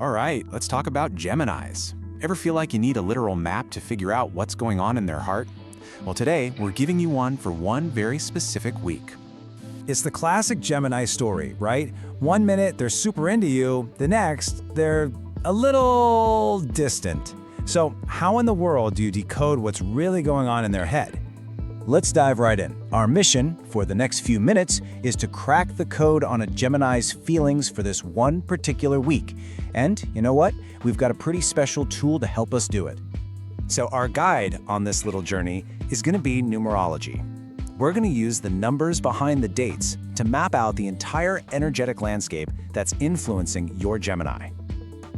All right, let's talk about Geminis. Ever feel like you need a literal map to figure out what's going on in their heart? Well, today we're giving you one for one very specific week. It's the classic Gemini story, right? One minute they're super into you, the next they're a little distant. So how in the world do you decode what's really going on in their head? Let's dive right in. Our mission for the next few minutes is to crack the code on a Gemini's feelings for this one particular week. And you know what? We've got a pretty special tool to help us do it. So our guide on this little journey is going to be numerology. We're going to use the numbers behind the dates to map out the entire energetic landscape that's influencing your Gemini.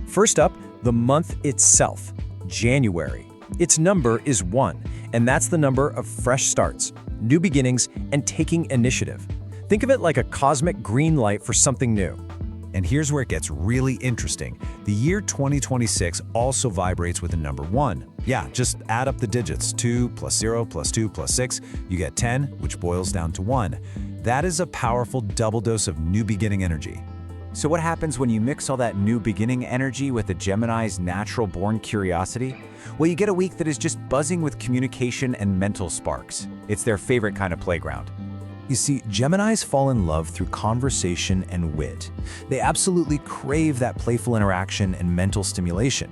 First up, the month itself, January. Its number is 1, and that's the number of fresh starts, new beginnings, and taking initiative. Think of it like a cosmic green light for something new. And here's where it gets really interesting. The year 2026 also vibrates with the number 1. Yeah, just add up the digits. 2 plus 0 plus 2 plus 6, you get 10, which boils down to 1. That is a powerful double dose of new beginning energy. So what happens when you mix all that new beginning energy with the Gemini's natural-born curiosity? Well, you get a week that is just buzzing with communication and mental sparks. It's their favorite kind of playground. You see, Geminis fall in love through conversation and wit. They absolutely crave that playful interaction and mental stimulation.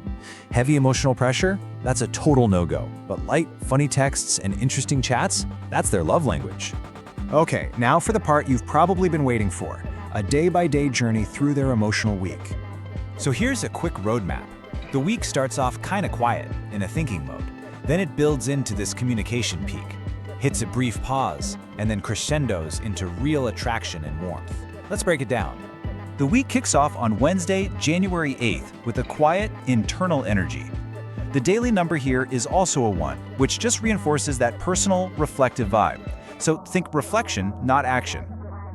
Heavy emotional pressure? That's a total no-go. But light, funny texts and interesting chats? That's their love language. Okay, now for the part you've probably been waiting for. A day-by-day journey through their emotional week. So here's a quick roadmap. The week starts off kind of quiet, in a thinking mode. Then it builds into this communication peak, hits a brief pause, and then crescendos into real attraction and warmth. Let's break it down. The week kicks off on Wednesday, January 8th, with a quiet, internal energy. The daily number here is also a 1, which just reinforces that personal, reflective vibe. So think reflection, not action.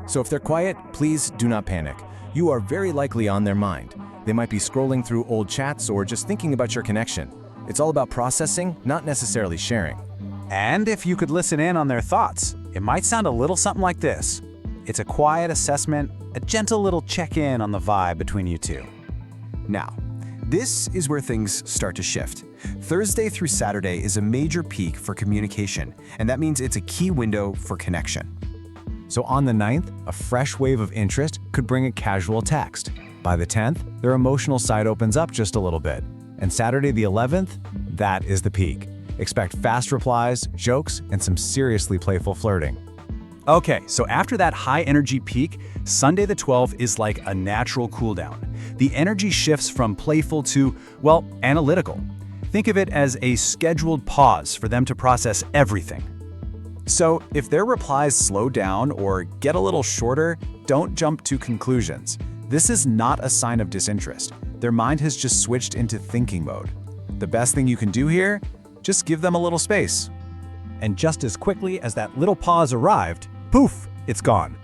So if they're quiet, please do not panic. You are very likely on their mind. They might be scrolling through old chats or just thinking about your connection. It's all about processing, not necessarily sharing. And if you could listen in on their thoughts, it might sound a little something like this. It's a quiet assessment, a gentle little check-in on the vibe between you two. Now, this is where things start to shift. Thursday through Saturday is a major peak for communication, and that means it's a key window for connection. So on the 9th, a fresh wave of interest could bring a casual text. By the 10th, their emotional side opens up just a little bit. And Saturday the 11th, that is the peak. Expect fast replies, jokes, and some seriously playful flirting. Okay, so after that high-energy peak, Sunday the 12th is like a natural cooldown. The energy shifts from playful to, well, analytical. Think of it as a scheduled pause for them to process everything. So if their replies slow down or get a little shorter, don't jump to conclusions. This is not a sign of disinterest. Their mind has just switched into thinking mode. The best thing you can do here? Just give them a little space. And just as quickly as that little pause arrived, poof, it's gone.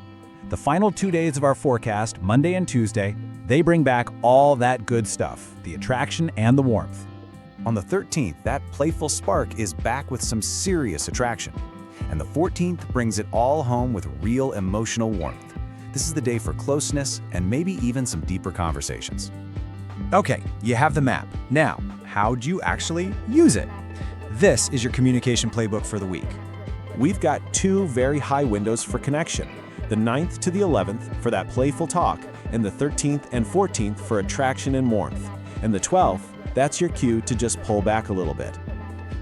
The final 2 days of our forecast, Monday and Tuesday, they bring back all that good stuff, the attraction and the warmth. On the 13th, that playful spark is back with some serious attraction. And the 14th brings it all home with real emotional warmth. This is the day for closeness and maybe even some deeper conversations. Okay, you have the map. Now, how do you actually use it? This is your communication playbook for the week. We've got 2 very high windows for connection. The 9th to the 11th for that playful talk, and the 13th and 14th for attraction and warmth. And the 12th, that's your cue to just pull back a little bit.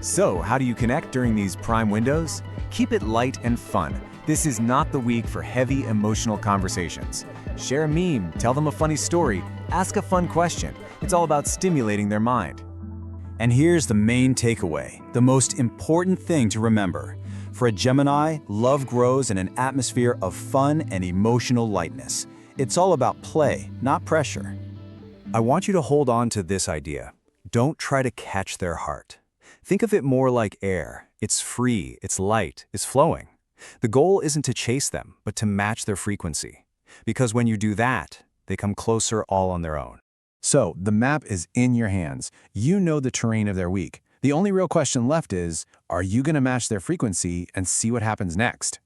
So, how do you connect during these prime windows? Keep it light and fun. This is not the week for heavy emotional conversations. Share a meme, tell them a funny story, ask a fun question. It's all about stimulating their mind. And here's the main takeaway, the most important thing to remember. For a Gemini, love grows in an atmosphere of fun and emotional lightness. It's all about play, not pressure. I want you to hold on to this idea. Don't try to catch their heart. Think of it more like air. It's free, it's light, it's flowing. The goal isn't to chase them, but to match their frequency. Because when you do that, they come closer all on their own. So, the map is in your hands. You know the terrain of their week. The only real question left is, are you going to match their frequency and see what happens next?